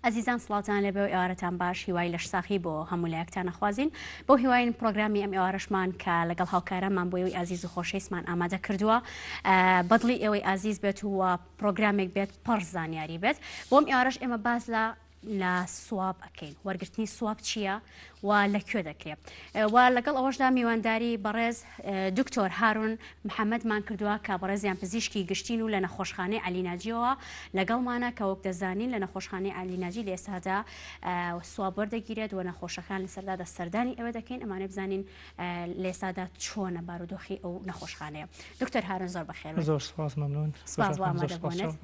ئەزیزان سڵاوتان لەبێ و ئێوارەتان باش هیوای لەش ساخی بۆ هەموو لایەکتان نەخوازین بۆ هیواین پرۆگرامی ئەم ئێوارەشمان کە لەگەڵ هاوکارانمان بۆ ئێوەی ئازیز و خۆشەویستمان ئامادە کردووە بەدڵی ئێوەی ئازیز بێت و پرۆگرامێک بێت پڕ زانیاری بێت بۆم ئێوارەش ئێمە باز لە سواب ئەکەین وەرگرتنی سواب چییە و لەکوێ دەکرێت و لەگەڵ ئەوەشدا میوانداری بەڕێز دکتۆر هارون محەممەدمان کردووە کە بەڕێزیان پزیشکی گشتین و لە نەخۆشخانەی عەلیناجیەوە لەگەڵمانە کە وەک دەزانین لە نەخۆشخانەی عەلیناجی لە ئێستادا سواب وەردەگیرێت و نەخۆشەکان لەسەردا دەسەردانی ئەوە دەکەین ئەمانە بزانین لە ئێستادا چۆنە بارودۆخی ئەو نەخۆشخانەیە دکتۆر هارون زۆر بەخێر زۆر سپاس مەمنون سپاس بۆ ئامادەبوونت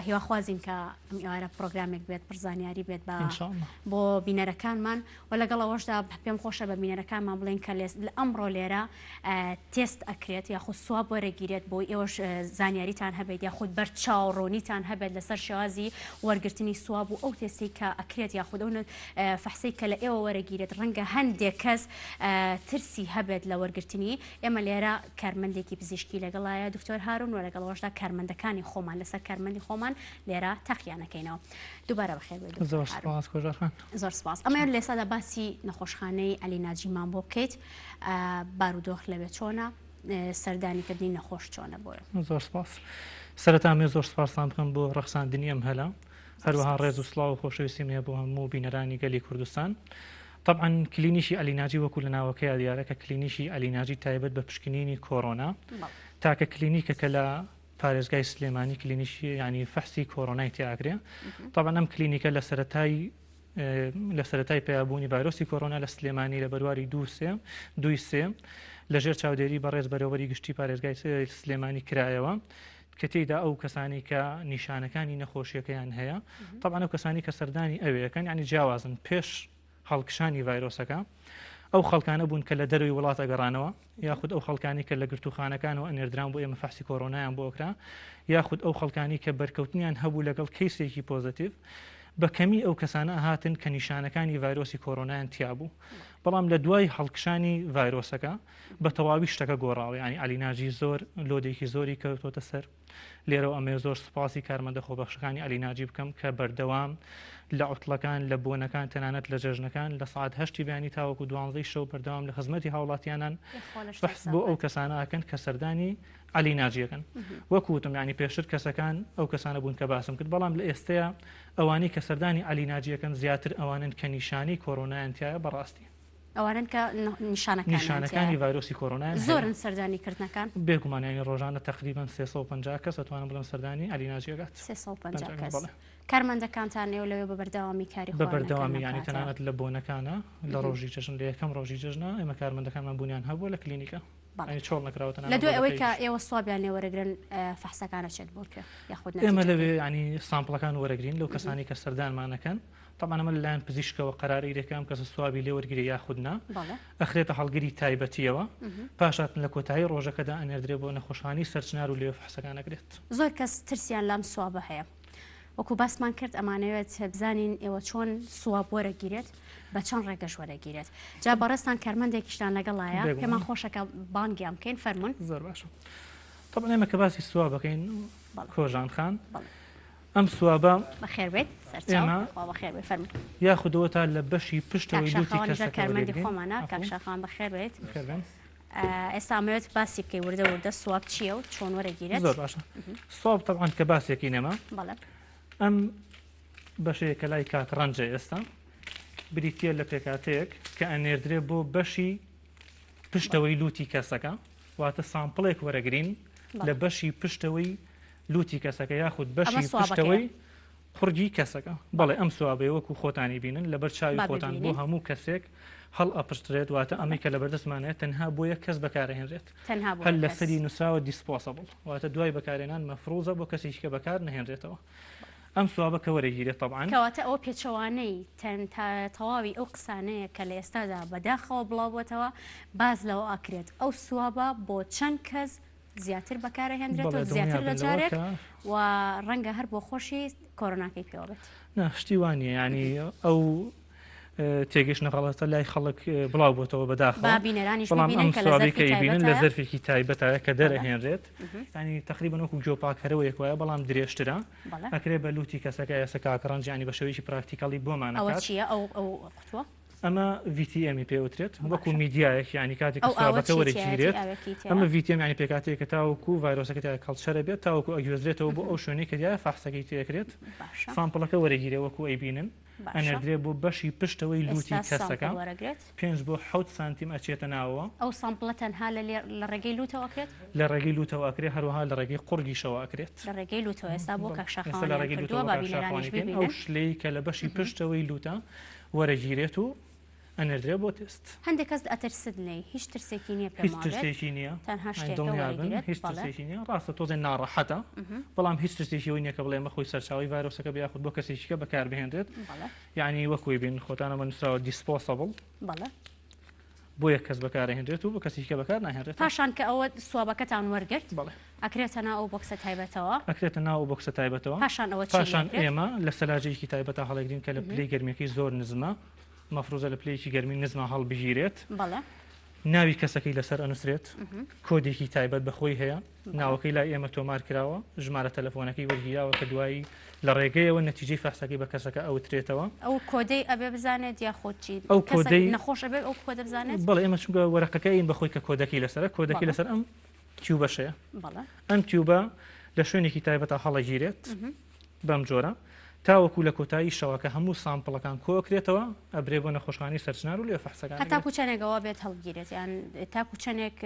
هیواخوازین کە ئەم ئێوارە پرۆگرامێک بێت پرزانیاری بێت بۆ بینەرەکانمان و لەگەڵ ئەوەشدا پێم خۆشە بە بینەرەکانمان بڵێن کە لە ئەمڕۆ لێرە تێست ئەکرێت یاخود سواب وەرەگیرێت بۆی ئێوەش زانیاریتان هەبێت یاخود بەرچاوڕۆنیتان هەبێت لەسەر شێوازی وەرگرتنی سواب و ئەو تێستی کە ئەکرێت یاخود ئەو فەحسەی کە لە ئێوە وەرەگیرێت ڕەنگە هەندێک کەس ترسی هەبێت لە وەرگرتنی ئێمە لێرە کارمەندێکی پزیشکی لەگەڵایە دکتۆر هارون و لەگەڵ ئەوەشدا کارمەندەکانی خۆمان لەسەر کارمەندی خۆمان لێرە تەقیانەکەینەوە دووبارە بەخێر بێت زۆر سپاس کۆژارخان زۆر سپاس ئەمە لێسادا باسی نەخۆشخانەی عەلیناجیمان بۆ بکەیت بارودۆخ لەوێ چۆنە سەردانیکردنی نەخۆش چۆنە بۆیە زۆر سپاس سەرەتا مێ زۆر سپاسان بکەم بۆ ڕەخساندنی ئەم هەلا هەروەها ڕێز و سڵاو و خۆشەویستیم هەیە بۆ هەموو بینەرانی گەلی کوردستان طبعا کلینیشی عەلیناجی وەکو لە ناوەکەی دیارەکە کلینیشی عەلیناجی تایبەت بە پشکنینی کۆڕۆنا تاکە کلینیکەکە لە پارێزگای سلێمانی کلینیشی ینی فەحسی کۆڕۆنای تیاگرێ طبعا ئەم کلینیکە لە سەرەتای پێیابوونی ڤایرۆسی کۆڕۆنا لە سلێمانی لە بەرواری دوی سێ لەژێر چاودێری بەڕێز بەرەوەری گشتی پارێزگای سلێمانی کرایەوە کە تێیدا ئەو کەسانی کە نیشانەکانی نەخۆشیەکەیان هەیە طبعا ئەو کەسانی کە سەردانی ئەوەیەکەن ینی جیاوازن پێش هەڵکشانی ڤایرۆسەکە ئەو خەڵکانە بوون کە لە دەروی وڵات ئەگەڕانەوە یاخود ئەو خەڵکانی کە لە گرتوخانەکانەوە ئەنێردران بۆ ئێمە فەحسی کۆڕۆنایان بۆ ئۆکرا یاخود ئەو خەڵکانی کە بەرکەوتنیان هەبوو لەگەڵ کەیسێکی پۆزتیڤ بە کەمی ئەو کەسانە هاتن کە نیشانەکانی ڤایرۆسی کۆڕۆنایان تیابوو بەڵام لە دوای هەڵکشانی ڤایرۆسەکە بە تەواوی شتەکە گۆڕاوە ینی عەلیناجی زۆر لۆدێکی زۆری کەوتۆتە سەر لێرەوە ئەمێ زۆر سوپاسی کارمەندە خۆبەخشەکانی عەلیناجی بکەم کە بەردەوام لە عوتڵەکان لە بۆنەکان تەنانەت لە جەژنەکان لە سعات هەشتی بەیانی تاوەکو 12 شەو بەردەوام لە خزمەتی هاوڵاتیانان بەحث بۆ ئەو کەسانەکەن کە سەردانی عەلیناجیەکەن وەکوتم ینی پێشتر کەسەکان ئەو کەسانە بوون کە باسم کرد بەڵام لە ئێستەیە ئەوانەی کە سەردانی عەلیناجیەکەن زیاتر ئەوانن کە نیشانی کۆڕۆنایان تایە بەڕاستی ئەوانن کە نیشانەکانی ڤایرۆسی کۆڕۆنایان زۆرن سەردانی کردنەکان بێگومانیانی ڕۆژانە تقریبان 350 کەس ئەتوانم بڵێم سەردانی عەلیناجیەکەات 350 کەس کارمەندەکانتان نێو لەوێ بە بەردەوامی کاری بە بەردەوامی ینی تەنانەت لە بۆنەکانە لە ڕۆژی جەژن لە یەکەم ڕۆژی جەژنە ئێمە کارمەندەکانمان بوونیان هەبووە لە کلینیکە چۆڵ نەکراوەتەوە لە دوای ئەوەی کە ئێوە سوابیان لێوەرەگرن فەحسەکانە چێت بۆکە یاخود ئێمە لەوێ ینی سامپڵەکان وەرەگرین لەو کەسانی کە سەردانمانەکەن طبعا ئەمە لەلایەن پزیشکەوە قەراری دەکەم کەس سوابی لێوەرگری یاخودنا ئەخرێتە هەڵگری تایبەتیەوە پاشاتن لە کۆتایی ڕۆژەکەدا ئەنێردرێ بۆ نەخۆشخانەی سەرچنار و لێوە فەحسەکانەگرێت زۆر کەس ترسیان لام سوابە هەیە وەکو باسمان کرد ئەمانەوێت بزانین ئێوە چۆن سواب وەرەگیرێت بە چەند ڕێگەش وەرەگیرێت جا بەڕێستان کارمەندێکیشتان لەگەڵایە پێمان خۆشەکە بانگیان بکەین فەرمون زۆر باشە طبعا ئێمە کە باسی سواب بکەین کۆژان خان ئەم سوابە بەخێربێت ئێمە بەخێربێت فەرمون یاخودەوە تا لە بەشی پشتەوەی لوتی کەسەکە کارمەندی خۆمانە کاکشاخان بەخێربێت ئێستا ئەمەوێت باسیکەی وردە سواب چییە و چۆن وەرەگیرێت زۆر باشە سواب طبعا کە باسێکی نەما ئەم بەشەیەکە لای کات ڕەنجە ئێستا بریتە لە پێکاتەیەک کە ئەنێردرێ بۆ بەشی پشتەوەی لوتی کەسەکە واتە سامپڵێک وەرەگرین لە بەشی پشتەوەی لوتی کەسەکە یاخود بەشی پشتەوەی قورگی کەسەکە بەڵێ ئەم سوابەیە وەکو خۆتانی بینن لە بەر چاوی خۆتان بۆ هەموو کەسێک هەڵ ئەپشترێت واتە ئەمەی کە لە بەردەستمانێت تەنها بۆ یەک کەس بەکارهێنرێت هەل لە سەری نووسراوە دیسپۆسەبڵ واتە دوای بەکارێنان مەفروزە بۆ کەسێکی کە بەکار نەهێنرێتەوە ئەم سوابە کە وەرەگیرێت طبعا کەواتە ئەو پێچەوانەی تەواوی ئەو قسانەیە کە لە ئێستادا بەداخەوە بڵاوبووەتەوە باز لەوە ئاکرێت ئەو سوابە بۆ چەند کەس زیاتر بەکارهێنرێت و زیاتر لە جارێک و ڕەنگە هەر بۆ خۆشی کۆڕۆناکەی پێوە بێت شتی وانە ینی ئەو تێگەش نەغەڵەتە لای خەڵک بڵاو بۆتەوە بەداخەوە بینەرانیش بەڵام ئەم سوابێکە بینن لە زەرفێکی تایبەتە کە دەرەهێنرێت بەڵێ ینی تقریبا وەکو جۆپاکەرەوەیەک وایە بەڵام درێژترە بەڵێ ئەکرێ بە لوتی کەسەکە ئێستا کاکەڕەنجانی بە شێوەیەکی پراکتیکاڵی ئەوە بۆمانەکات چییە ئەو قوتووە ئەمە VTM پێوترێت وەکو میدیایەک ینی کاتێک ئەو ئاوە سوابەکە وەرەگیرێت ئاوەکی تیا؟ ئەمە VTM ینی پێکاتێکە تاوەکو ڤایرۆسەکە تا کەڵچەرە بێت تاوەکو ئەگوێزرێتەوە بۆ ئەو شوێنەی کە دیایە فەحسەکەی تێکرێت باشە سامپڵەکە وەرەگیرێ وەکو ئەیبینن باشە ئەنەردرێ بۆ بەشی پشتەوەی لوتی ئێستا کەسەکە سامپڵ وەرەگرێت 5 بۆ 7 سانتیم ئەچێتە ناوەوە ئەو سامپڵە تەنها لە ڕێگەی لوتەوەکرێت لە ڕێگەی لوتەوە ئەکرێ هەروەها لە ڕێگەی قورگیشەوە ئەکرێت لە ڕێگەی لوتەوە ئێستا بۆ ئێستا لە کاکشاخەوانیان ڕێگەی کردووە لوتەوە بابینەرانیش ئەو ببینن شلەی کە لە بەشی پشتەوەی لوتە وەرەگیرێت و ئەنەردرێ بۆ تست هەندێک کەس ئەترسد لێ هیچ ترسێکی نییە هیچ پێماڵێت ترسێکی نییە تەنها شتێکە دڵنیابن وەرەگیرێت هیچ بەڵێ ترسێکی نییە ڕاستە تۆزێ ناڕەحەتە بەڵام هیچ ترسێکی نییە کە بڵێ مەخۆی سەرچاوی ڤایرۆسەکە بیاخود بۆ کەسێکیکە بەکار بهێنرێت بەڵێ یعنی وەکوی بین خۆتانەمە نووسراوە دیسپۆسەبڵ بەڵێ بۆ یەک کەس بەکارهێنرێت و بە کەسێکیکە بەکار ناهێنرێت پاشان کە ئەوە سوابەکەتان وەرگرت بەڵێ ئەکرێتە ناو ئەو بۆکسە تایبەتەوە ئەکرێتە ناو بۆکسە تایبەتەوە پاشان ئەوە پاشان چی ئێمە لە سەلاجەیەکی تایبەتە هەڵەگرین کە لە پلەی گەرمیەکەی زۆر نزمە مەفروزە لە پلەیەکی گەرمی نزمە هەڵبژیرێت بەڵێ ناوی کەسەکەی لەسەر ئەنووسرێت کۆدێکی تایبەت بەخۆی هەیە ناوەکەی لای ئێمە تۆمار کراوە ژمارە تەلەفۆنەکەی وەرگیراوە کە دوایی لە ڕێگەیەوە نەتیجەی فەحسەکەی بە کەسەکە ئەوترێتەوە ئەو کۆدەی ئەبێ بزانێت یا خۆچی ئەو کۆدەی نەخۆش ئەبێ ئەو کۆدە بزانێت بەڵێ ئێمە چونکە وەرەقەکەی بەخۆی کە کۆدەکەی لەسەر کۆدەکەی لەسەر ئەم تیوبەشەیە بەڵێ ئەم تیوبە لە شوێنێکی تایبەتە هەڵەگیرێت بەم جۆرە تاوەکو لە کۆتایی شەوەکە هەموو سامپڵەکان کۆکرێتەوە ئەبرێ بۆ نەخۆشخانی سەرچنار و لێ فەحسەکان هەتاکو چەنێکەوە بێت هەڵگیرێت یان تاکو چەندێک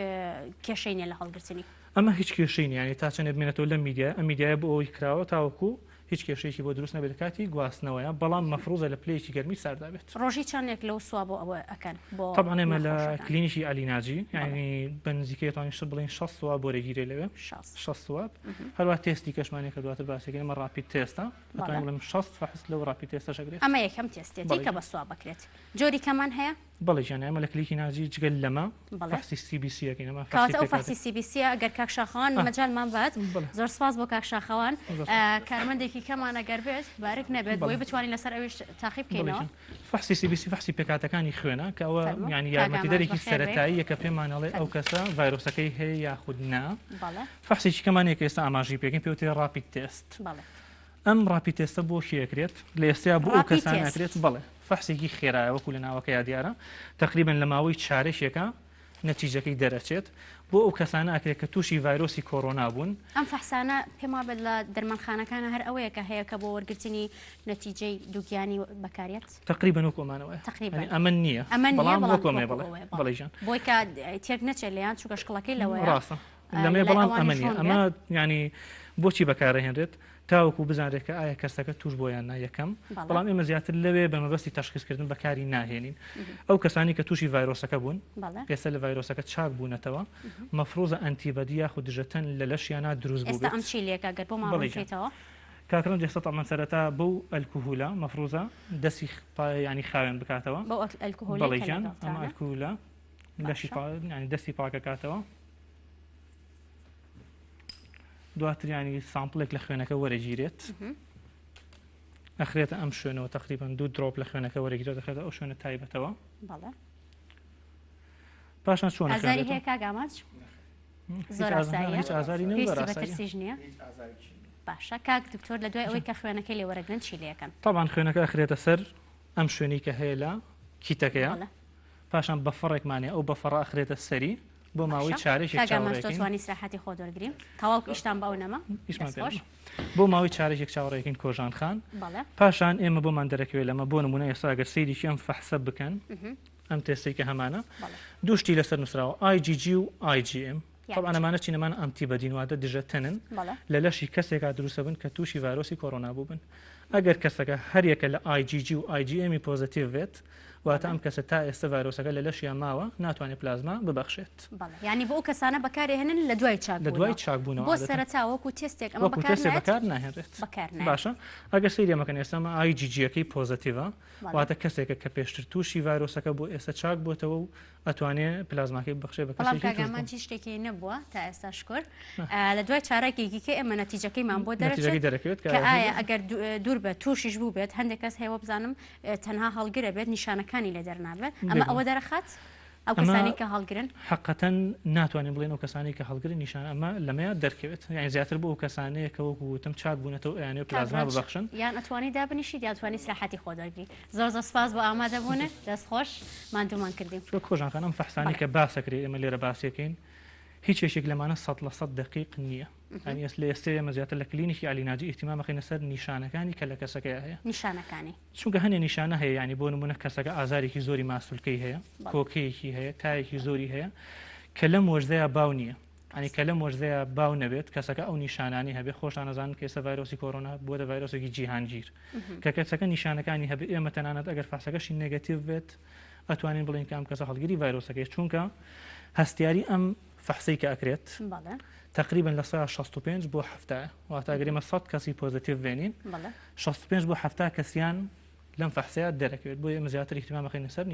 کێشەی نیە لە هەڵگرتنی ئەمە هیچ کێشەی نیە ینی تا چەندێک بمێنێتەوە لە میدیە ئەم میدیایە بۆ ئەوی کراوە تاوەکو هیچ کێشەیەکی بۆ دروست نەبێت کاتی گواستنەوەیە بەڵام مەفروزە لە پلەیەکی گەرمی ساردا بێت ڕۆژی چەندێک لەو سووا بۆ ئەوە ئەکەن بۆ طبعا ئێمە لە کلینیکی ئالیناجی ینی بە نزیکەیەتوانین شت بڵین 6 سواب بۆ رێگیرێ لەوێ 6 سواب هەروە تێستی کەشمانی کە دواتر باسێکەکە ئەمە ڕاپید تێستە دەتوانین بڵێم 6 فەحس لەو ڕاپید تێستەش ئەگرێت ئەمە یەکەم تێستێتی کە بە سووا بکرێت جۆری کەمان هەیە بەڵێ ژیان ئێمە لە کلیکی ناجی جگەل لەمە بەڵێ فەحسی CBC یەکەین ئەمە کاتە ئەو فەحسی CBC ئەگەر کاکشاخەوان مەجالمان بات زۆر سپاس بۆ کاکشاخەوان کارمەندێکی کەمان ئەگەر بێت بارێک نەبێت بۆی بتوانین لەسەر ئەویش تاقیب بکەینەوە فەحسی CBC فەحسی پێکاتەکانی خوێنە کە ئەوە ینی یارمەتیدەرێکی سەرەتایی یەکە پێمانەڵێ ئەو کەسە ڤایرۆسەکەی هەیە یاخود نا فەحسێکی کەمانێک ئێستا ئاماژی پێکەین پێوتێ ڕاپید تێست ئەم ڕاپید تێستە بۆ کێکرێت لە ئێستا بۆ ئەو کەسان ناکرێت بەڵێ فەحسێکی خێرایە وەکو لە ناوەکەی دیارە تقریبن لە ماوەی چارەشێکە نەتیجەکەی دەرەچێت بۆ ئەو کەسانە ئاکرێت کە تووشی ڤایرۆسی کۆڕۆنا بوون ئەم فەحسانە پێما بێت لە دەرمانخانەکانە هەر ئەوەیە کە هەیە کە بۆ وەرگرتنی نەتیجەی دووگیانی بەکارێت تقریبا وەکۆمانەوەی ئەمە نییە بەڵام وەکۆمێ بڵێژان بۆی کە تێک نەچێت لەیان چووکە شکڵەکەی لەوەیە ڕاستە لەمێ بەڵام ئەمە نییە ئەمە ینی بۆچی بەکارەهێنرێت تاوەکو بزانێت کە ئایا کەسەکە توش بۆیان نا یەکەم بەڵام ئێمە زیاتر لەوێ بە مەبەستی تەشخیصکردن بەکاری ناهێنین ئەو کەسانی کە تووشی ڤایرۆسەکە بوون ئێستا لە ڤایرۆسەکە چاک بوونەتەوە مەفروزە ئەنتیبەدی یاخود دژەتەن لە لەشیانە دروست بوو ئەم چی لێکە گەر بۆ ماڵێتەوە کاکرم دێستا تەمان سەرەتا بەو ئەلکوهولە مەفروزە دەستی ینی خاوێن بکاتەوە بەڵێژان ئەمە ئەلکوهولە لەشی ینی دەستی پاکەکاتەوە دواتر ینی سامپڵێک لە خوێنەکە وەرەگیرێت ئەخرێتە ئەم شوێنەوە تقریبا 2 درۆپ لە خوێنەکە وەرەگیرێت دەخێتە ئەو شوێنە تایبەتەوە پاشان چۆن ئازاری هەیە کاگاماچ زۆر ئاساییە هیچ ئازاری بەترسیژ نییە باشە کاک دکتۆر لە دوای ئەوەی کە خوێنەکەی لێ وەرەگرن چی لێەکەن طبعا خوێنەکە ئەخرێتە سەر ئەم شوێنی کە هەیە لە کیتەکەیە پاشان بەفڕێکمانێ ئەو بەفڕە ئەخرێتە سەری بۆ ماوەی چارێکی چاوەڕێکین ساحەتی خۆ دەرگرین تەواو ئیشتان باو نەما بۆ ماوەی چارێک چاوەڕێکین کۆژان خان پاشان ئێمە بۆمان دەرەکەوێت لەمە بۆ نمونە ئێستا ئەگەر سەیریکی ئەم فەحسە بکەن ئەم تێستەی کە هەمانە دووشتی لەسەر نووسراوە IgG و IgM طبعا ئەمانە چینەمان ئەنتیبەدین واتە دژەتەنن لە لەشی کەسێکا دروستە بن کە تووشی ڤایرۆسی کۆڕۆنا بوو بن ئەگەر کەسەکە هەریەکە لە IgG و IgM پۆزیتیڤ بێت واتە ئەم کەسە تا ئێستا ڤایرۆسەکە لە لەشیان ماوە ناتوانێت پلازما ببەخشێت. ینی بۆ ئەو کەسانە بەکارهێنن لە دوای چاکبوونەوە بۆ سەرەتا وەکو تێستێک ئەمە بەکار ناهێنرێت. باشە ئەگەر سەیرەمەکەن ئێستامە IgG-ەکەی پۆزتیڤە واتە کەسێکە کە پێشتر تووشی ڤایرۆسەکە بۆ ئێستا چاک بۆتەوە و ئەتوانێت پلازماکەی بەخشێ بە کەسێکی شتێکی نەبووە تا ئێستا شکر لە دوای چارەکێکی ئەمە نەتیجەکەیمان بۆ دەرەکەوێت کە ئایا ئەگەر دوور بە تووشیش بوو بێت هەندێک کەس هەیە بزانم تەنها هەڵگرە بێت نیشانەکانی لێ دەرنابێت ئەمە ئەوە دەرەخات ئەو کەسانی کە هەڵگرن حقەتەن ناتوانین بڵێن ئەو کەسانی کە هەڵگرن نیشان ئەمە لەمەیە دەرکەوێت یان زیاتر بۆ ئەو کەسانەیە کە وەکو وتم چاک بوونەتەوە ئەیانێ پلازما ببەخشن یان ئەتوانی دابنیشیت یاتوانی سلاحەتی خۆ دەرگری زۆر سپاس بۆ ئامادەبوونە دەستخۆش مادومان کردیم خۆشان ئەم فەحسانی کە باسەکرێ ئێمە لێرە باسیەکەین هیچ یەکێک لەمانە 100% دقیق نییە. ئەنی لە ئێستا ئێمە زیاتر لە کلینیکی عالیناجی ئیحتیمامەکەینە سەر نیشانەکانی کە لە کەسەکەی هەیە نیشانەکانی چونکە هەنێ نیشانە هەیە ینی بۆ نمونە کەسەکە ئازارێکی زۆری ماسولکەی هەیە کۆکەیەکی هەیە تایەکی زۆری هەیە کە لەم وەرزەیە باو نییە ئەنی کە لەم وەرزەیە باو نەبێت کەسەکە ئەو نیشانانی هەبێ خۆشان نەزانن کە ئێستا ڤایرۆسی کۆرۆنا بۆ دە ڤایرۆسێکی جیهانگیر کە کەسەکە نیشانەکانی هەبێ ئێمە تەنانەت ئەگەر فاسەکەشی نێگەتیڤ بێت ئەتوانین بڵین کە ئەم کەسە هەڵگیری ڤایرۆسەکەی چونکە هەستیاری ئەم فەحسەی کە ئەکرێت تقریبا لە 65 بۆ 70 واتاگەریمە 100 کەسی پۆزتیڤ بێنین 65 بۆ 70 کەسیان لەم فەحسەیە دەرەکەوێت بۆ ئێمە زیاتر ئیحتیمامەکەین سەر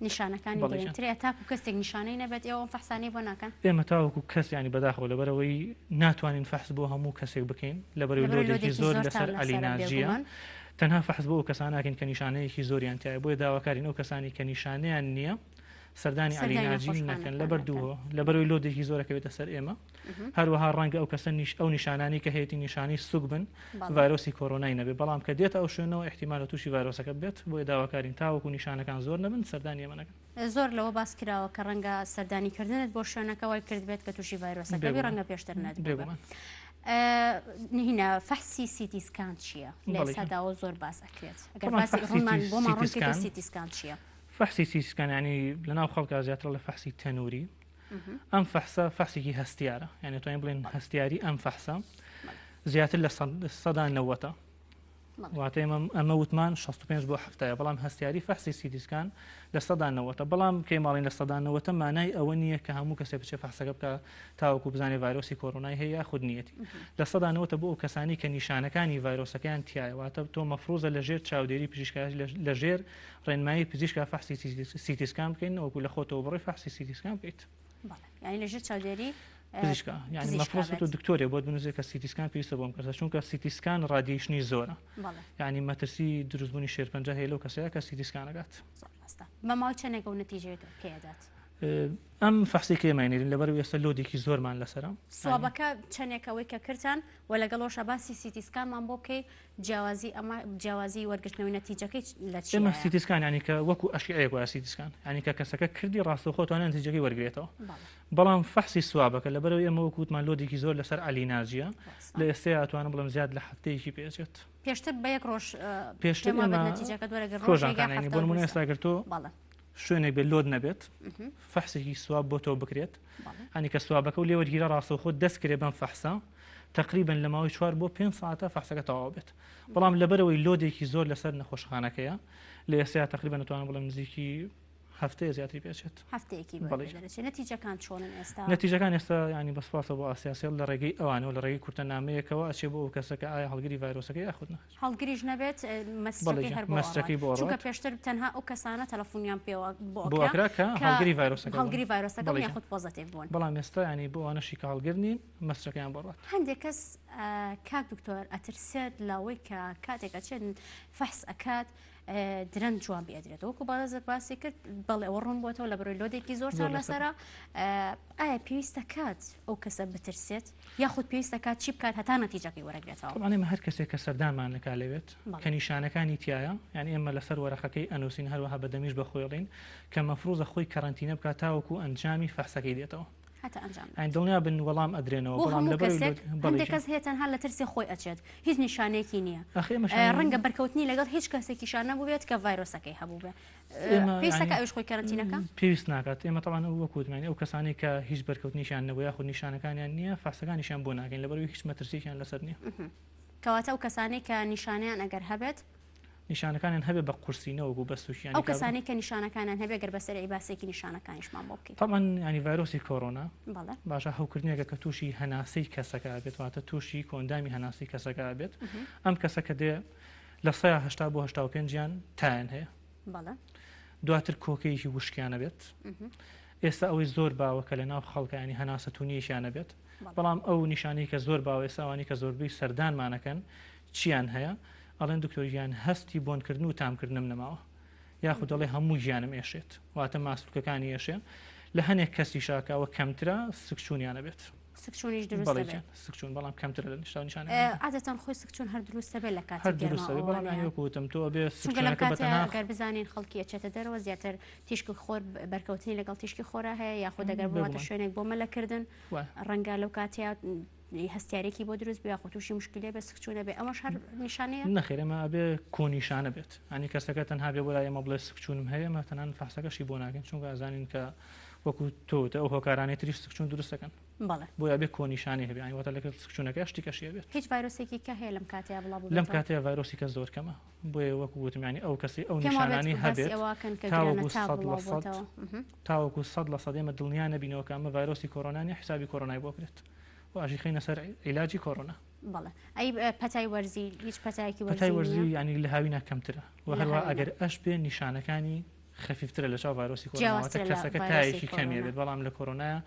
نیشانەکانی دەرێترێ تاکو کەسێک نیشانەی نەبێت ئێوە فەحسانی بۆ ناکەن ئێمە تاوەکو کەس ینی بەداخەوە لەبەرەوەی ناتوانین فەحس بۆ هەموو کەسێک بکەین لەبەرەوەی لۆدێکی زۆر لەسەر ئەلیناژیە تەنها فەحس بۆ ئەو کەساناکەین کە نیشانەیەکی زۆریان تایە بۆیە داواکارین ئەو کەسانی کە نیشانەیان نییە سەردانی ئەلیناژی نەکەن لەبەردووە لەبەرەوەی لۆدێکی زۆرەکەوێتە سەر ئێمە هەروەها ڕەنگە ئەو کەسە ئەو نیشانانی کە هەیەی نیشانی سوک بن ڤایرۆسی کۆرۆنای نەبێت بەڵام کە دێتە ئەو شوێنەوە احتیمالە تووشی ڤایرۆسەکە بێت بۆیە داواکارین تاوەکو نیشانەکان زۆر نەبن سەردانی ئێمە نەکەن زۆر لەوە باس کراوە کە ڕەنگە سەردانیکردنت بۆ شوێنەکە وای کرد بێت کە تووشی ڤایرۆسەکە ڕەنگە پێشتر نەبێت هینە فەحسی سیتی سکان چییە لە ئێستاداوە زۆر باس ئەکرێت ئەگەر باسی ڕۆمان بۆمان ڕوونکردن سیتی سکان چییە فەحسی سیسکانانی لەناو خەڵکە زیاتر لە فەحسی تەنووری ئەم فەحسە فەحسێکی هەستیارە یعنی توانین بڵێن هەستیاری ئەم فەحسە زیاتر لە 190 واتە ئەمە وتمان 65 بۆ 70 بەڵام هەستیاری فەحسی سیتیسکان لە 190 بەڵام کەی ماڵین لە 190 مانای ئەوە نییە کە هەموو کەسێک بچێت فەحسەکە بکە تاوەکو بزانێ ڤایرۆسی کۆرۆنای هەیە خود نیەتی لە 190 بۆ ئەو کەسانی کە نیشانەکانی ڤایرۆسەکەیان تایە واتە تۆ مەفروزە لەژێر چاودێری پزیشکی لەژێر ڕێنمایی پزیشکا فەحسی سیتیسکان بکەین وەکو لە خۆتەوە بڕی فەحسی سیتیسکان بکەیت یعنی لەژێر چاودێری پزیشکا یعنی مەفرۆزە تۆ دکتۆرێ بۆت بنووسێت کە سیتیسکان پێویستە بۆم کەسە چونکە سیتیسکان ڕادیشنی زۆرە یعنی مەترسی دروستبوونی شێرپەنجە هەیە لەو کەسەیە کە سیتیسکانەکات بە ماوەی چەندێک ئەو نەتیجەیە پێدات ئەم فەحسی کێماینێن لەبەر ئێستا لۆدێکی زۆرمان لەسەرە سوابەکە چەندێکەوەی کە کردان و لەگەڵەوەش باسی سیتیسکانمان بۆ بکەی جیاوازی وەرگرتنەوەی نەتیجەکەی لە ئێمە سیتیسکان ینی کە وەکو ئەشیەیەک وایە سیتیسکان ینی کە کەسەکە کردی ڕاستەوخۆتوانە نەتیجەکەی وەرگێتەوە بەڵام فەحسی سوابەکە لەبەرەوەی ئێمە وەکووتمان لۆدێکی زۆر لەسەر ئەلیناژیە لە ئێستا ئەتوانم بڵم زیاد لە هەفتەیەکی پێچێت پێشتر بە یەک ڕۆژ پێشتر نەتیجەکە ڕۆژەکانی بۆ نمونە ئێستاگرتۆ شوێنێک بێت لۆد نەبێت فەحسێکی سواب بۆ تۆ بکرێت هەنی کە سوابەکە و لێوەرگیرە ڕاستەوخۆ دەستکرێ بەم فەحسە تقریبا لە ماوەی 4 بۆ 5 ساعتە فەحسەکە تەواو بێت بەڵام لەبەرەوەی لۆدێکی زۆر لەسەر نەخۆشخانەکەیە لە ئێستا تقریبا نتوانم بڵێم نزیکی هەفتەیە زیاتری پێچێت هەفتەیەکی نەتیجەکان چۆنن ئێستا نەتیجەکان ئێستا ینی بەسپاسە بۆ ئاسیاسیل لە ڕێگەی ئەوانەوە لە ڕێگەی کورتە نامەیەکەوە ئەچێ بۆ ئەو کەسەکە ئایا هەڵگیری ڤایرۆسەکەی یاخودنا هەڵگریش نەبێت مەستەکەی بۆ چونکە پێشتر تەنها ئەو کەسانە تەلەفۆنیان پێوە بۆ ئەکرا کە هەڵگیری ڤایرۆسەکە یاخود پۆزتیڤ بوون بەڵام ئێستا ینی بۆ ئەوانەشی کە هەڵگرنین مەستەکەیان بڕات هەندێک کەس کاک دکتۆر ئەترسێت لاوەی کە کاتێکە چێن فەحس ئەکات درەنگ جوان بێدرێت وەکو بەڵێزت باسی کرد بەڵێ ئەوە ڕوون بۆتەوە لە بەرۆی لۆدێکی زۆر ساڵ لەسەرە ئایا پێویستە کات ئەو کەسە بترسێت یاخود پێویستە کات چی بکات هەتا نەتیجەکەی وەرەگرێتەوە ئەمە هەر کەسێک کە سەردانمان نەکالەوێت کە نیشانەکانی تایە یعنی ئێمە لەسەر وەرەخەکەی ئەنووسین هەروەها بەدەمیش بەخۆڵین کە مەفروزە خۆی کەڕەنتینە بکات تاوەکو ئەنجامی فەحسەکەی دێتەوە دڵنیا بن وەڵام ئەدرێنەوە هەندێک کەس هەیە تەنها لە ترسی خۆی ئەچێت هیچ نیشانێکی نییە ڕەنگە بەرکەوتنی لەگەڵ هیچ کەسێکیشان نەبوو بێت کە ڤایرۆسەکەی هەبوو بێ پێویستەکە ئەوش خۆی کەرەنتینەکە پێویست ناکات ئێمە تەوانە وەکوتمانی ئەو کەسانی کە هیچ بەرکەوتنیشان نەبوو یاخود نیشانەکانیان نییە فەحسەکانیشان بۆ ناگەین لەبەرەوەی هیچ مەترسیشیان لەسەر نییە کەواتە ئەو کەسانی کە نیشانیان ئەگەر هەبێت نیشانەکانیان هەبێ بە قورسینەوە بە سوشیان ئەو کەسانی کە نیشانەکانیان هەبێ گەر بەسەر باسێکی نیشانەکانیشمان بۆ بکەیت. طبعا ینی ڤایرۆسی کۆڕۆنا بەڵێ باشە هەوکردنیەکە کە تووشی هەناسەی کەسەکە بێت واتە تووشی کۆندامی هەناسی کەسەکە بێت ئەم کەسەکە دێ لە 180 بۆ 85 تایان هەیە بەڵێ دواتر کۆکەیەکی وشکیانە بێت ئێستا ئەوەی زۆر باوەکە لە ناو خەڵکانی هەناسەتونیشیانە بێت بەڵام ئەو نیشانەی کە زۆر باوە ئێستاوانی کە زۆربەی سەردانمانەکەن چیان هەیە ئەڵێن دکتۆریان هەستی بۆنکردن و تامکردنم نەماوە یاخود دەڵێ هەموو ژیانم ئێشێت واتە ماسوولکەکانی ئێشێ لە هەنێک کەسی شاکەوە کەمترە سکچوونیانە بێت سکچوونیش دروستە سکچوون بەڵام کەمترە لە نیشانە عادەتەن خۆی سکچوون هەر دروستە بێت لە کاتی بەڵام تۆ بێ گەر بزانین خەڵکی ئەچێتە دەرەوە زیاتر تیشکی خۆر بەرکەوتنی لەگەڵ تیشکی خۆرا هەیە یاخود دەگەر بڵاتە شوێنێک بۆ مەلەکردن ڕەنگە لەو کاتیا هەستارێکی بۆ دروست بیا خۆتوشی مشکلێ بە سکچوونە بێ ئەمەش هەر نیشانەیە نەخێرەمە ئەبێ کۆنیشانە بێت ئەنی کەسەکە تەنها بێ بۆ ئێمە بڵێ سکچوونم هەیە مەتەنان فەحسەکەشی بۆ ناگەن چونکە ئازانین کە وەکو تۆتە ئەو هۆکارانی تریش سکچوون دروستەکەن بەڵێ بۆ بێ کۆنیشانی هەبێ واتە لەکە سکچوونەکە شتێکەشیە بێت هیچ ڤایرۆسێکی کە هەیە لەم کاتەیە بڵاو لەم کاتەیە ڤایرۆسی کە زۆر کەمە بۆیە وەکو وتمیانی ئەو کەسی ئەو نیشانانی هەبێت تاوەکو 100% ئێمە دڵنیا نەبینەوە کە ئەمە ڤایرۆسی کۆڕۆنانی حسابی کۆڕۆنای بۆ بکرێت واژی خینە سەر عیلاجی کۆڕۆنا بەڵێ ئەی پەتای وەرزی هیچ پەتایەکی وەرزی ینی لە هاوی ناکەمترە و هەروە ئەگەر ئەش بێ نیشانەکانی خەفیفترە لە چاو ڤایرۆسی کۆڕۆناواتە کەسەکە تایەکی کەمیە بێت بەڵام لە کۆڕۆنایە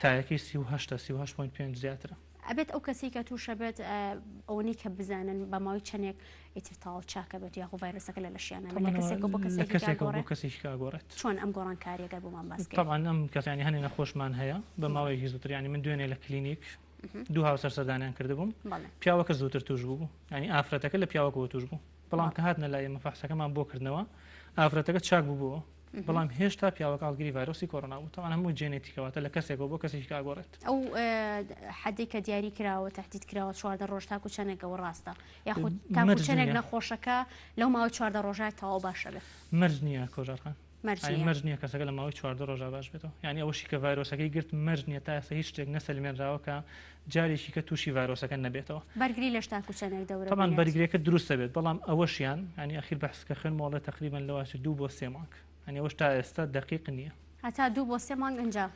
تایەکی 38.5 زیاترە ئەبێت ئەو کەسی کە تووشە بێت ئەوەی کە بزانن بە ماوەی چەندێک ئیتر تاڵ چاکە بێت یاخۆ ڤایرۆسەکە لە لەشیانە بۆ کەسێکی گۆڕێت چۆن ئەم گۆڕان کاریەکە بۆمان باس طبعا ئەم کەسانی هەنێ نەخۆشمان هەیە بە ماوەیەکی زووتریانی من دوێنێ لە کلینیک دوو هاوسەر سەردانیان کردبووم پیاوەکە زووتر توش بوو ینی ئافرەتەکە لە پیاوەکەوە توش بوو بەڵام کە هاتنە لای ئێمە فەحسەکەمان بۆ کردنەوە ئافرەتەکە چاک بووبووە بەڵام هێشتا پیاوەکە هەڵگری ڤایرۆسی کۆڕۆنا بوو تەوان هەموو جێنێتیکەواتە لە کەسێکەوە بۆ کەسێکی کاگۆڕێت ئەو حەدی کە دیاری کراوە تهدید کراوە 14 ڕۆژ تاکو چەندێکەوە ڕاستە یاخود تاکو چەندێک نەخۆشەکە لەو ماوەی 14 ڕۆژای تەواو باشە بێت مەرج نییە کۆژارخان مەرج نییە کەسەکە لە ماوەی 14 ڕۆژە باش بێتەوە یعنی ئەوەشی کە ڤایرۆسەکەی گرت مەرج نییە تا ئێستا هیچ شتێک نەسەلمێنراوە کە جارێکی کە تووشی ڤایرۆسەکە نەبێتەوە بەرگری لە تاکو چەندێک دەورە طبعا بەرگریەکە دروستە بێت بەڵام ئەوەشیان ینی ئەخیر بەحسکە خوێن ماڵە تقریبا لەواشە 2 بۆ 3 مانگ ینی ئەوەش تا ئێستا دقیق نییە هەتا 2 بۆ 3 مانگ ئەنجا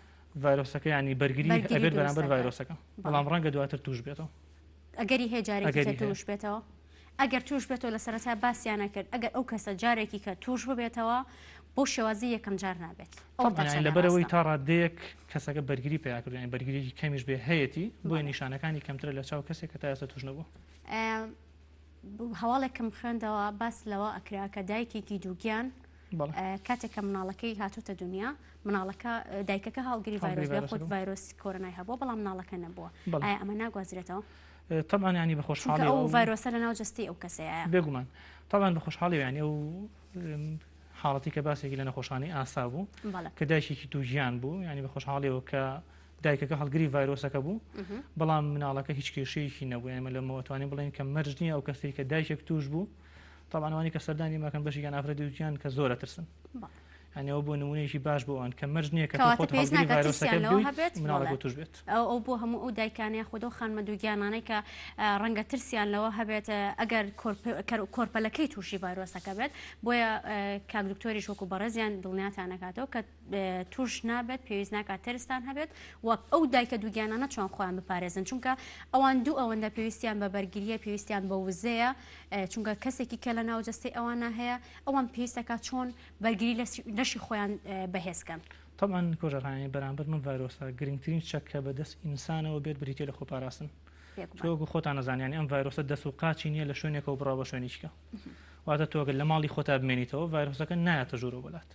ڤایرۆسەکە ینی بەرگری ئەبێت بەرامبەر ڤایرۆسەکە بەڵام ڕەنگە دواتر توش بێتەوە ئەگەری هەیە جارێکی توش بێتەوە ئەگەر توش بێتەوە لە سەرەتا باسییانە کرد ئەگەر ئەو کەسە جارێکی کە توش ببێتەوە بۆ شێوازی یەکەم جار نابێت لەبەرەوەی تا ڕادەیەک کەسەکە بەرگری پیاکردنی بەرگریی کەمیش بێ هەیەی بۆیە نیشانەکانی کەمترە لە چاو کەسێک کە تا ئێستا توش نەبوو هەواڵێکم خوێندەوە باس لەوە ئەکرا کە دایکێکی دووگیان کاتێککە مناڵەکەی هاتوتە دنیا مناڵەکە دایکەکە هەڵگری ڤایرۆس خۆت ڤایرۆسی کۆرۆنای هەبووە بەڵام مناڵەکە نەبووە ئایا ئەمە ناگوازرێتەوە طبعا ینی بە خۆشحاڵی ئەو ڤایرۆسە لە ناو جستی ئەو کەسەیە بێگومان طبعا بە خۆشحاڵی ینی ئەو حاڵەتی کە باسێکی لە نەخۆشخانەی ئاسا بوو کە دایشێکی دووژیان بوو ینی بە خۆشحاڵیەوە کە دایکەکە هەڵگری ڤایرۆسەکە بوو بەڵام مناڵەکە هیچ کێشەیەکی نەبوو ئێمە لەمەوەتوانین بڵێن کە مەرج نییە ئەو کەسێک کە دایشێک توش بوو طبعاوانی کە سەردانی ماکەن بەشیان ئافرەتی دووجیان کە زۆرە ترسن ئەنەوە بۆ نمونەیەکی باش بۆوان کە مەرج نییە کە مناڵەکە توش بێت ئەو بۆ هەموو ئەو دایکانەیە خۆدۆ خانمە دووگیانانەی کە ڕەنگە ترسیان لەوە هەبێت ئەگەر کۆرپەلەکەی تووشی ڤایرۆسەکە بێت بۆیە کاک دکتۆریش وەکو بەڕێزیان دڵنیاتان نکاتەوە کە توش نابێت پێویست ناکات ترستان هەبێت و ئەو دایکە دووگیانانە چۆن خۆیان بپارێزن چونکە ئەوان دوو ئەوەندە پێویستیان بە بەرگریە پێویستیان بە وزەیە چونکە کەسێکی کە لە ناوجەستی ئەوانە هەیە ئەوان پێویستەکە چۆن بەرگری لەشی خۆیان بەهێزکەن طبعا کۆژەڕانی بەرامبەر من ڤایرۆسە گرنگترین چەکە بەدەست ئینسانەوە بێت بریتێ لە خۆپاراستن چۆگو خۆتان نەزانیانی ئەم ڤایرۆسە دەست و قاچی نییە لە شوێنێکەوە بڕاو بە شوێنیشکە واتە تۆگەل لە ماڵی خۆتا بمێنیتەوە ڤایرۆسەکە نایەتە ژوورە وڵات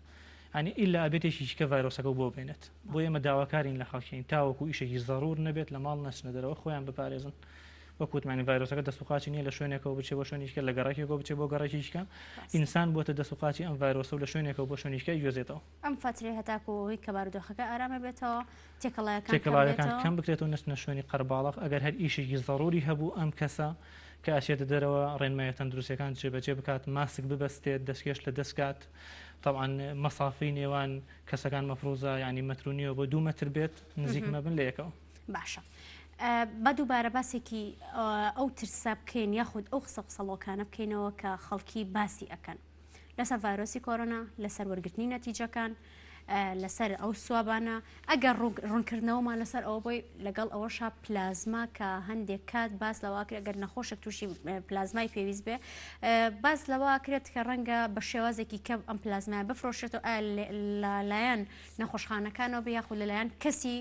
ینی ئیلا ئەبێتێکی کە ڤایرۆسەکە بۆ بێنێت بۆ ئێمە داواکارین لە خەڵکین تاوەکو ئیشێکی زەڕور نەبێت لە ماڵ نەچنە دەرەوە خۆیان بپارێزن وەکوتمانی ڤایرۆسەکە دەسوقاچی نییە لە شوێنێکەوە بچێ بۆ شوێنیشکە لە گەڕێکێکەوە بچێ بۆ گەڕێکیشکە ئینسان بۆتە دەسوقاچی ئەم ڤایرۆسە و لە شوێنێکەوە بۆ شوێنیشکە گوێزێتەوە ئەم فترێ هەتاکۆی کە بارودۆخەکە ئارامە بێتەوە تێکەڵایەکان کەم بکرێتەوە نەچنە شوێنی قەرباڵغ ئەگەر هەر ئیشێکی زەڕوری هەبوو ئەم کەسە کە ئاشێتە دەرەوە ڕێنمایە تەندروستیەکان جێبەجێ بکات ماسک ببەستێت دەستکێش لە دەستکات طبعا مەسافەی نێوان کەسەکان مەفروزە ینی مەترونیەوە بۆ 2 مەتر بێت نزیک مەبن لە یەکەوە باشە بە دووبارە باسێکی ئەو ترسا بکەین یاخود ئەو قسەڵۆکانە بکەینەوە کە خەڵکی باسی ئەەکەن لەسەر ڤایرۆسی کۆرۆنا لەسەر وەرگرتنی نەتیجەکان لەسەر ئەو سوابانە ئەگەر ڕوونکردنەوەمان لەسەر ئەوە بۆی لەگەڵ ئەوەشا پلازما کە هەندێک کات باس لەواکرێت ئەگەر نەخۆشێک تووشی پلازمای پێویست بێ باس لەواکرێت کە ڕەنگە بە شێوازێکی کەم ئەم پلازمای بفرۆشێتەوە لەلایەن نەخۆشخانەکانەوە بە یاخود لەلایەن کەسی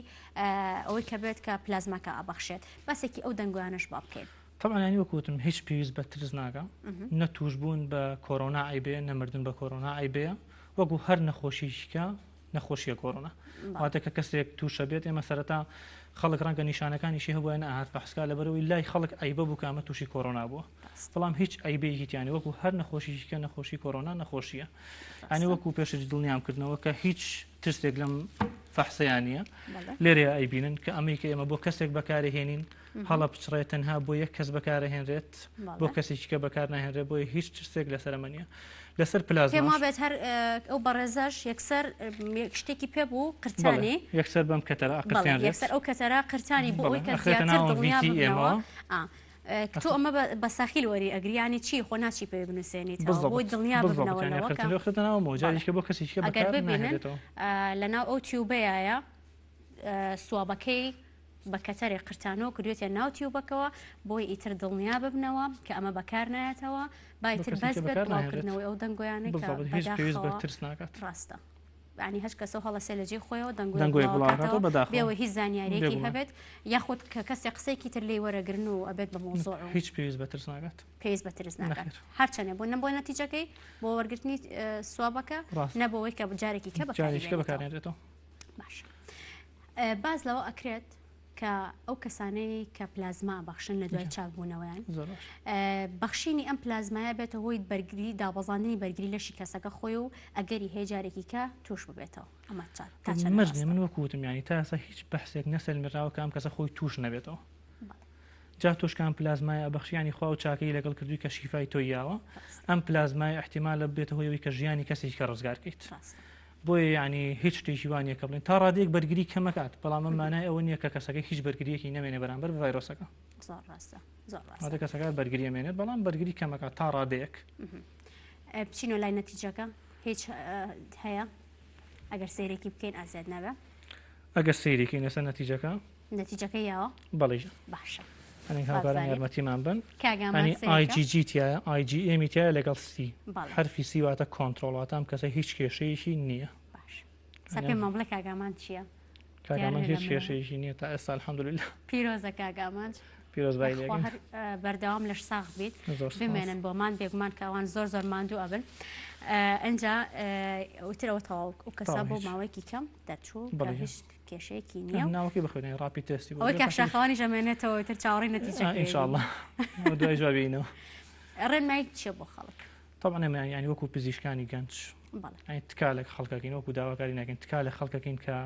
ئەوەی کە بێت کە پلازماکە ئابەخشێت باسێکی ئەو دەنگویانش با بکەین. طبعا ینی وەکوتم هیچ پێویست بە ترس ناکە نەتوشبوون بە کۆرۆنا ئایبێ نەمردن بە کۆرۆنا ئایبەیە وەکو هەر نەخۆشیشکە نەخۆشیە کۆرۆنا واتە کە کەسێک تووشە بێت ئێمە سەرەتا خەڵک ڕەنگە نیشانەکانیشی هەبووە نەهات بەحسکا لەبەرەوەی لای خەڵک ئایبە بوو کامە تووشی کۆرۆنا بووە بەڵام هیچ ئایبەیەکی تیانی وەکو هەر نەخۆشیشکە نەخۆشی کۆرۆنا نەخۆشیە ئەنی وەکو پێشج دڵنیام کردنەوە کە هیچ ترسێک لەم فەحسەیانە لێرە ئایبینن کە ئەمریکا ئێمە بۆ کەسێک بەکارهێنین هەڵە بچڕێت تەنها بۆ یەک کەس بەکارهێنرێت بۆ کەسێککە بەکار ناهێنرێت بۆی هیچ ترسێک لەسەرمە نیە لەسەر پلازما بێت هەر ئەو بەڕێزاش یەکسەر شتێکی پێ بوو قرتانی یەکسەر بەم کەتەرە یەکسەر ئەو کەتەرە قرتانی بۆ ئەوی کە زیاتر دڵنیا تو ئەمە بە ساخیل وەری ئەگریانی چی خۆ ناچی پێ بنووسێنیتەوە بۆی دڵنیا ببنەوەجارێککە بۆ کەسیکە ئەگەر ببینن لەناو ئەو تیوبەیە سوابەکەی بە کەتەرێ قرتانەوە کردوێتە ناو تیوبەکەوە بۆی ئیتر دڵنیا ببنەوە کە ئەمە بەکار نایەتەوە بایتر بەس بێت بڵاوکردنەوەی ئەو دەنگۆیانە ترس ناکات ڕاستە ینی هەچ کەسە هەڵەسێ لەجێ خۆیەوە دەنگۆی بێەوە هیچ زانیارێکی هەبێت یاخود کە کەسی قسێکی تر لێ وەرەگرن و ئەبێت بە مۆزۆ هیچ پێویست بە ترس ناکات پێویست بە ترس ناکات هەرچەنێ بۆ نەبووە نەتیجەکەی بۆ وەرگرتنی سوابەکە نەبەوەی کە جارێکی کە بەکارێنێتەوە باش باز لەوە ئەکرێت کە ئەو کەسانەی کە پلازما بەخشن لە دوای چاکبوونەوەیان بەخشینی ئەم پلازمایە بێتە هۆی بەرگری دابەزاندنی بەرگری لەشی کەسەکە خۆی و ئەگەری هێجارێکی کە توش ببێتەوە ئەمە مەرجێ من وەکوتم ینی تا ئێستا هیچ بەحسێک نەسەلمیراوە کە ئەم کەسە خۆی توش نەبێتەوە جا تۆشکان پلازمایە بەخشیانی خوا و چاکەی لەگەڵ کردووی کە شیفای تۆیاوە ئەم پلازمای احتیمالە بێتە هۆیەوەی کە ژیانی کەسێکی کە ڕزگار کەیت بۆیە ینی هیچ شتێکی وانە کە بڵێن تا ڕادێک بەرگری کەمەکات بەڵام مانای ئەوە نییە کە کەسەکە هیچ بەرگریەکی نامێنێ بەرامبەر ڤایرۆسەکە کەسەکە بەرگری ئەمێنێت بەڵام بەرگری کەمەکات تا ڕادەیەک بچینۆ لای نەتیجەکە هیچ هەیە ئەگەر سیرێکی بکەین ئازاد نەبە ئەگەر سیرێکی لەسەر نەتیجەکە یاوە بەڵێ باشە هاوکاران یارمەتیمان بن IgG IgM لەگەڵ سی حرفی سی واتە کۆنتترۆڵاتام کەسە هیچ کێشەیەشی نییە سەپێ مەمڵە کاگامان چییە؟ کاگامان هیچ کێشەیەشی نییە تا ئێستا الحەمدولله پیرۆزە کاگامان پیرۆزبای بەردەوام لەش ساغ بیت بمێنن بۆمان بێگومان کاوان زۆر زۆر ماندوو ئەبن ئەجا وترەوە تەواو و کەسا بۆ ماوەیەکی کەم دەچوو هیچ کێشەیەکی نییە ناوەکی بخوێنێ ڕاپی تەستی ئەوەی کەشاخەوانی ژەمێنێتەوە تر چاوەڕی نەتیجە ئینشاءالله دوای جوابینەوە ڕێنمایی چیە بۆ خەڵک طبعا ینی وەکو پزیشکانی گەنج تکالێک خەڵکەکەین وەکو داواکاری ناکەین تکالێک خەڵکەکەین کە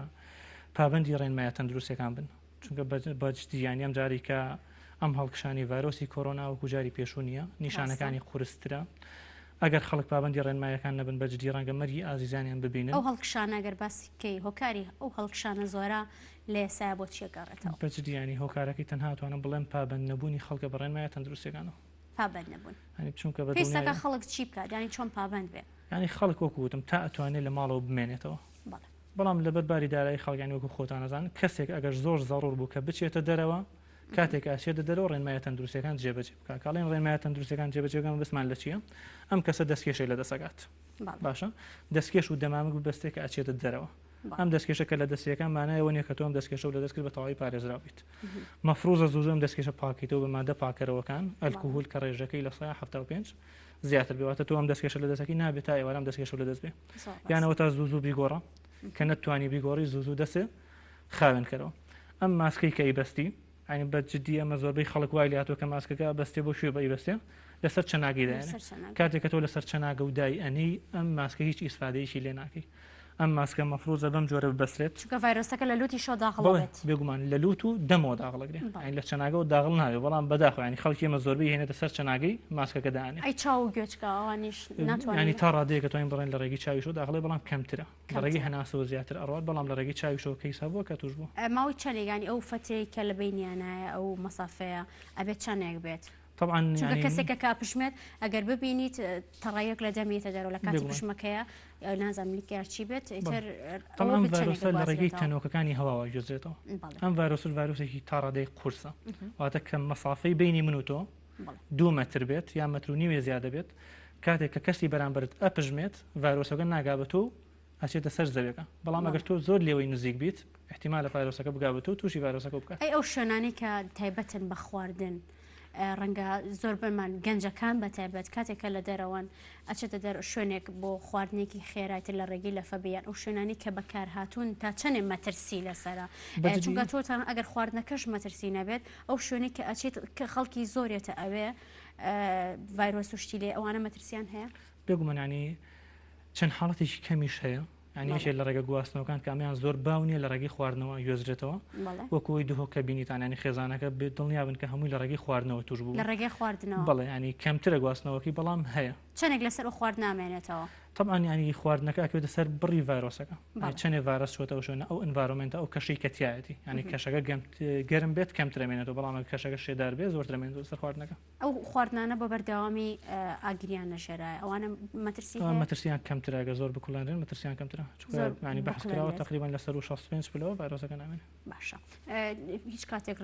پابندی ڕێنمایە تەندروستەکان بن چونکە بەجددی یانی ئەم جاری کە ئەم هەڵکشانی ڤایرۆسی کۆرۆنا وەکو جاری پێشوو نییە نیشانەکانی قورسترە ئەگەر خەڵک پابندی ڕێنمایەکان نەبن بەجددی ڕەنگە مەرگی ئازیزانیان ببینن ئەو هەڵکشانە ئەگەر باسکەی هۆکاری ئەو هەڵکشانە زۆرە لە ئێستا بۆ چیەگەڕێتەوە بەجددی ینی هۆکارەکەی تەنها توانم بڵێم پابند نەبوونی خەڵکە بە ڕێنمایە تەندروستەکانەوە پابند نەبوون چونکە پێستەکە خەڵک چی بکات ینی چۆن پابند بێ ینی خەڵک وەکوتم تا ئەتوانێت لە ماڵەوە بمێنێتەوە بەڵام لەبەر باری دارایی خەڵکانی وەکو خۆتان نەزان کەسێک ئەگەر زۆر زەڕور بوو کە بچێتە دەرەوە کاتێک ئاشێتە دەرەوە ڕێنمایە تەندروستەکان جێبەجێ بکات کاڵێن ڕێنمایە تەندروستەکان جێبەجێگەم بسمان لە چییە ئەم کەسە دەستکێشەی لە دەسەکات باشە دەستکێش و دەمامک بەستێک کە ئاچێتە دەرەوە ئەم دەستکێشە کە لە دەستیەکان مانایەوە نیە کە تۆم دەستکێشە و لە دەستکرد بە تەواوی پارێزراویت مەفروزە زوزم دەستکێشە پاکیتەوە بە مادە پاکەرەوەکان ئەلکوهول کە ڕێژەکەی لە 75 زیاتر بێواتە تۆ ئەم دەستکێشە لە دەستەکەی نابێت تا ئێوارام دەستکێشە لە دەست بێ یانەوە تا زوو بیگۆڕە کە نەتوانی بیگۆڕی زوو دەسێ خاوێن کەرەوە ئەم ماسکەی کە ئیبەستی ئەنی بەجددی ئەمە زۆربەی خەڵک وای لاتوە کە ماسکەکە بەستێ بۆ شوێ بە ئیبەستێ لەسەر چەناگی دایێنێ کاتێک کە تۆ لەسەر چەناگە و دای ئەنی ئەم ماسکە هیچ ئیسفادەیەشی لێ ناکەی ئەم ماسکە مەفروزە بەم جۆرە ببەسرێت چونکە ڤایرۆسەکە لە لوتی شۆ داخڵێت بێگومان لە لوت و دەمەوە داغڵەگرێت لە چەناگە و داغڵ ناوێت بەڵام بەداخ ینی خەڵکی ئێمە زۆربەی هێنێتە سەر چەناگەی ماسکەکە دانێت ئەی چاو و گوێچکە ئەوانیش ینی تا ڕادەیەکە توانین بڕێن لە ڕێگی چاویشەوە داخڵێ بەڵام کەمترە لە ڕێگی هەناسەوە زیاتر ئەڕات بەڵام لە ڕێگی چاویشەوە کەیسا بووە کە توش بوو ماوەی چەندێکانی ئەو فترەی کە لە بینیانایە ئەو مەسافەیە ئەبێت چەندێک بێت طبعا چونکە کەسێکە کاپشمێت ئەگەر ببینیت تەڕایەک لە دەمێتە دەرەوە لە کاتی پشمەکەیە نازانم لیکارچی بێت ئیتر ڤایرۆسە لە ڕێگەی تەنۆکەکانی هەواوە گوێزرێتەوە ئەم ڤایرۆسێکی تا ڕادەی قورسە واتە کە مەسافەی بینی من و تۆ 2 مەتر بێت یا مەتر و نیوێ زیادە بێت کاتێک کە کەسی بەرامبرت ئەپژمێت ڤایرۆسەکە ناگابێت و ئەچێتە سەر زەوێکە بەڵام ئەگەر تۆ زۆر لێوەی نزیک بیت احتیمالە ڤایرۆسەکە بگابێت و تووشی ڤایرۆسەکە بکات ئەو شوێنانی کە تایبەتن بە خواردن ڕەنگە زۆر بمان گەنجەکان بە تایبەت کاتێکە لە دەرەوەن ئەچێتە دەر شوێنێک بۆ خواردنێکی خێرایتر لە ڕێگەی لە فەبیان ئەو شوێنانی کە بەکار هاتوون تا چەندێ مەترسی لەسرە چونکە تۆتان ئەگەر خواردنەکەش مەترسی نەبێت ئەو شوێنی کە ئەچێت کە خەڵکی زۆرێتە ئەوێ ڤایرۆس و شتی لێ ئەوانە مەترسیان هەیە بێگومانانی چەند حاڵەتێکی کەمیش هەیە ینیشێ لە ڕێگە گواستنەوەکان کامیان زۆر باونیە لە ڕێگەی خواردنەوە گوێزرێتەوە وەکوی دوهۆکە بینیتانانی خێزانەکە بێت دڵنیابن کە هەمووی لە ڕێگەی خواردنەوە توش بوو لە ڕێگەی خواردنەوە بەڵێ ینی کەمترە گواستنەوەکی بەڵام هەیە چەندێک لەسەر خواردن نامێنێتەوە طبعا ینی خواردنەکە ئەکەوێتە سەر بڕی ڤایرۆسەکە چەندێ ڤایرۆس چۆتەوە شوێنە ئەو ئەنڤایرۆمنتە ئەو کەشەی کەتیایەتی ینی کەشەکە گەرم بێت کەمترەمێنێتەوە بەڵام کەشەکە شێدار بێت زۆرترمێنێتەوە سەر خواردنەکە ئەو خواردنانە بۆ بەردەوامی ئاگریان نەژێرایە ئەوانە مەترسیان کەمترە ئەگەر زۆر بکوڵێنرێن مەترسیان کەمترە ینی بەحثکراوە تقریبا لەسەر 65 پلەوە ڤایرۆسەکە نامێنێت باشە هیچ کاتێک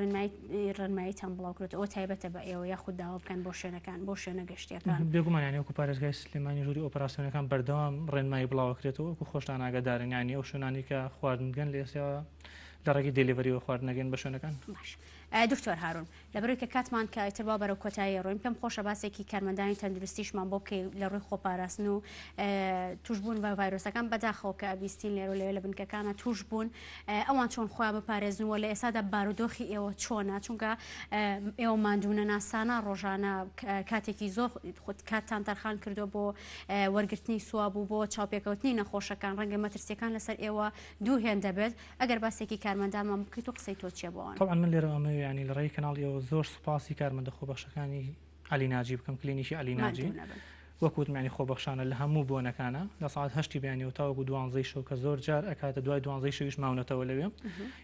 ڕێنماییتان بڵاوکرێت ئەوە تایبەتە بە ئێوە یاخود داوا بکەن بۆ شوێنەکان بۆ شوێنە گەشتیەکان بێگومان ینی وەکو پارێزگای سلێمانی ژووری ئۆپراسیۆنەکان بەردەوام ڕێنمایی بڵاوکرێتەوە وەکو خۆشتان ئاگادارن ینی ئەو شوێنانی کە خواردنگەن لە ئێستا لە ڕێگەی دلیڤەریەوە خواردنەگەن بە شوێنەکان دکتۆر هارون لەبەرەوەی کە کاتمان کە ئێتر بەرەو کۆتایی ڕۆین پێم خۆشە باسێکی کارمەندانی تەندروستیشمان بۆ بکەی لە ڕووی خۆپاراستن و توشبوون بە ڤایرۆسەکان بەداخەوە کە ئەبیستین لێرە لەوێ لە بنکەکانە توش بوون ئەوان چۆن خۆیان بپارێزنەوە لە ئێستادا بارودۆخی ئێوە چۆنە چونکە ئێوە ماندوونە ناسانە ڕۆژانە کاتێکی زۆر کاتتان تەرخان کردو بۆ وەرگرتنی سواب و بۆ چاوپێکەوتنی نەخۆشەکان ڕەنگە مەترسیەکان لەسەر ئێوە دووهێن دەبێت ئەگەر باسێکی کارمەندانمان بکەیت و قسەی تۆ چیە بۆوان طبعا من لێرە ئەمە ینی لە ڕێی کەناڵیەوە زۆر سوپاسی کارمەندە خۆبەخشەکانی علی ناجی بکەم کلینیکی علی ناجی وەکوتمانی خۆبەخشانە لە هەموو بۆنەکانە لە ساعت 8 بیانی و تاوەکو 12 شەو کە زۆر جار ئەکاتە دوای 12 شەویش ماونەتەوە لەوێ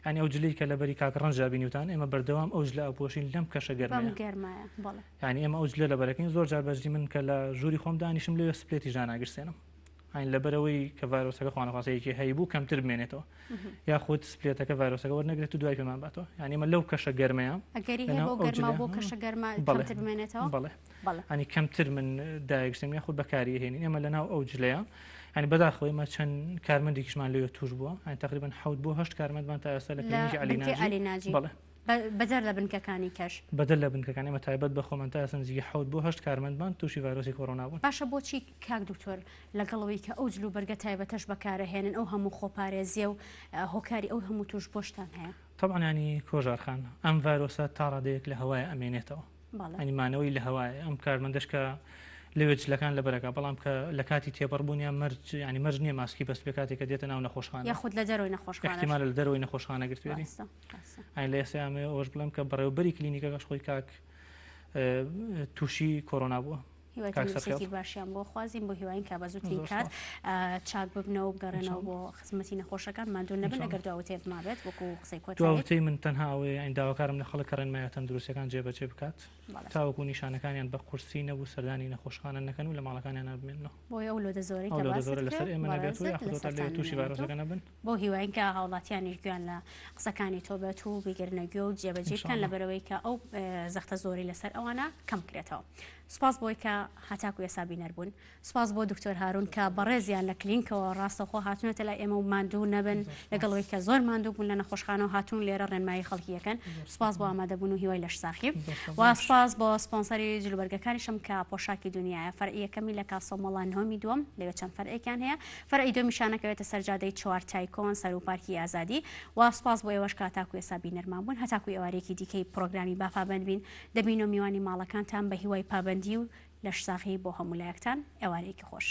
ینی ئەو جلی کە لەبەری کاکڕەنج بینیوتان ئێمە بەردەوام ئەو جلە ئەپۆشین لەم کەشە گەرمایە ینی ئێمە ئەو جلە لەبەرەکەین زۆر جار بەجلی من کە لە ژووری خۆم دانیشم لێ سپلێتی ژاناگرسێنم ئاین لەبەرەوەی کە ڤایرۆسەکە خوانەخواسەیەکی هەیە بوو کەمتر بمێنێتەوە یاخود سپلێتەکە ڤایرۆسەکە وەرنەگرێت و دوای پێمان باتەوە ینی ئێمە لەو کەشە گەرمەیە بۆ کەشە گەرمە کەمتر بمێنێتەوە بەڵێ ینی کەمتر من دایگرسم یاخود بەکاری هێنین ئێمە لەناو ئەو جلەیە ینی بەداخەوەی مە چەند کارمەندێکیشمان لێوە توش بووە ئەین تقریبا 7 بۆ 8 کارمەندمان تا ئێستا لە کلینیکی علی ناجی بەڵێ بەدەر لە بنکەکانی کەش بەدەر لە بنکەکانی ئمە تایبەت بە خۆمان تا ئەسەنجی 7 بۆ 8 کارمەندمان تووشی ڤایرۆسی کۆڕۆنا بوون باشە بۆچی کاک دکتۆر لەگەڵەوەی کە ئەو جل و بەرگە تایبەتەش بەکارەهێنن ئەو هەموو خۆپارێزیە و هۆکاری ئەو هەموو توش بۆشتان هەیە طبعا ینی کۆژارخان ئەم ڤایرۆسە تا ڕادەیەک لە هەوای ئەمێنێتەوە ئەنیمانەوەی لە هەوای ئەم کارمەندەشکە لەوێ جلەکان لەبەرەکە بەڵام کە لە کاتی تێپەڕبوونیان مەرج ینی مەرج نییە ماسکی بەس بێ کاتێکە دێتە ناو نەخۆشخانە یاخود لە دەرەوەی نەخۆشخانە احتیمال لە دەرەوەی نەخۆشخانە گرتوێتی ئاین لە ئێستا ئەمێ ئەوەش بڵێم کە بەڕێوەبەری کلینیکەکەش خۆی کاک تووشی کۆڕۆنا بووە هیوای باشیان بۆ خوازیین بۆ هیواین کا بە زووترین کات چاک ببنەوە بگەڕێنەوە بۆ خزمەتی نەخۆشەکان ماندوو نەبن ئەگەر داوتێ بمابێت وەکو قسەی کۆتایی من تەنها ئەوەیە ئەین داواکارم لە خەڵک ڕێنمایە تەندروستیەکان جێبەجێ بکات تاوەکو نیشانەکانیان بە قورسی نەبوو سەردانی نەخۆشخانە نەکەن و لە ماڵەکانیان بمێنەوە بۆ ئەو لۆدە زۆرەی لەسەر ئێمە نەبێت و یاخودۆتە لێ تووشی ڤایرۆسەکە نەبن بۆ هیواین کە هاوڵاتیانیش گویان لە قسەکانی تۆ بێت و بیگەرنەگوێ و جێبەجێ بکەن لەبەرەوەی کە ئەو زەختە زۆری لەسەر ئەوانە کەم کرێتەوە سپاس بۆی کە هەتاکو ئێستا بینەربوون سپاس بۆ دکتۆر هارون کە بەڕێزیان لە کلینکەوە ڕاستەخۆ هاتوونەتە لای ئێمە و ماندوو نەبن لەگەڵەوەی کە زۆر ماندوو بوون لە نەخۆشخانە و هاتوون لێرە ڕێنمایی خەڵکی یەکەن سپاس بۆ ئامادەبوون و هیوای لەش ساخی و سپاس بۆ سپۆنسەری جلوبەرگەکانیشم کە پۆشاکی دنیاە فەرعی یەکەمی لە کاسۆمەڵان نهۆمی دووەم لەوێ چەند فەرعێکیان هەیە فەرعی دومیشانەکەوێتە سەرجادەی چوار تایکۆن سەر و پارکی ئازادی و سپاس بۆ ئێوەش کە هەتاکو ئێستا بینەرمان بوون هەتاکوی ئێوارێکی دیکەی پرۆگرامی بافابند بین دەبین و میوانی ماڵەکانتان بە هیوای پابندی و لەش ساخی بۆ هەموو لایەکتان ئێوارەیەکی خۆش.